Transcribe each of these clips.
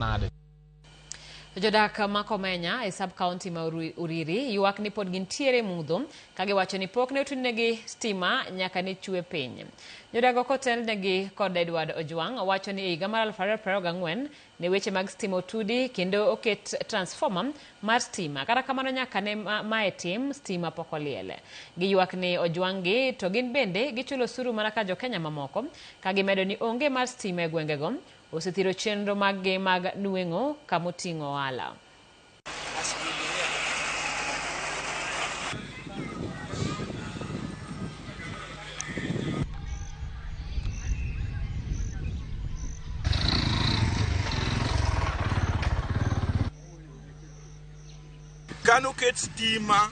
nade. Jodak ma Komenya e sub-county ma Uriri ywak ni pod gintiere mudho kagiwacho ni pok ne otunegi stima nyaka ne chwe piny. Jodak okotel negi kod Edward Ojwang wacho ni higa mar 2024 ne weche mag stima otudi kendo oket transformer mar stima. Kata kamano nyaka ne mae tim stima pok oliele. Giywak ni Ojwang gi to gin bende gichulo osuru mana ka Jo-Kenya mamoko kagimedo ni onge mar stima e gwengego osethiro chenro mag nueng'o kamoting'o ohala. Kano ket stima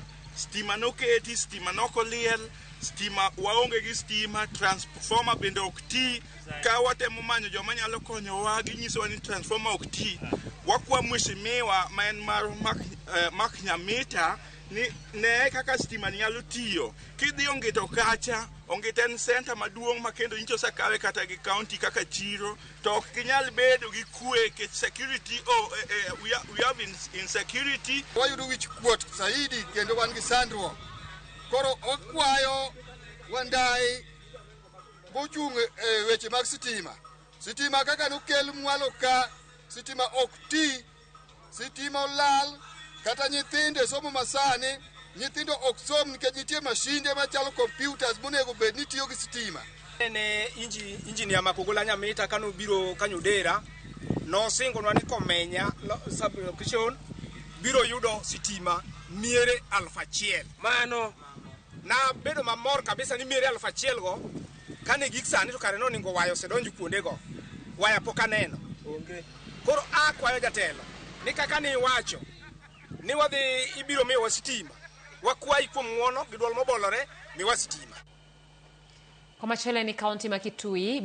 noketi, stima nokoliel, stima waonge gi stima, transformer bende ok ti. Ka watemo manyo joma nyalo konyowa, ginyisowa ni transformer ok ti. Wakwa mheshimiwa ma en mar Mak Nyamita ni ne kaka stima nyalo tiyo. Kidhi Ongeto kacha, Ongeto en center maduong' ma kendo nyicho sakawe kata gi county kaka chiro, to ok ginyal bedo gi kwe ke security we have insecurity. Wayudo wich kuot saidi kendo wan gi sandruok. Koro okwayo wandai mochung' e weche mag sitima. Sitima kaka nokel mwalo ka, sitima ok ti, sitima olal, kata nyithinde somo masani, nyithindo ok som nikech nitie mashinde machalo computers monego bed ni tiyo gi sitima. Ne injinia Makogola Nyamita kano biro kanyodera no singonwa ni Komenya sublocation biro yudo sitima miere 1,000. Mano na bedo mamor kabisa ni miere 1,000 go kane gik sani to kare no ningo wayo sedonjo kuonde go. Waya pok aneno. Onge. Koro akwayo jatelo ni kaka ni wacho ni wadhi ibiro miwa sitima. Wakwayi kuom ng'wono gi duol mobolore miwa sitima. Komachele ni kaunti ma Kitui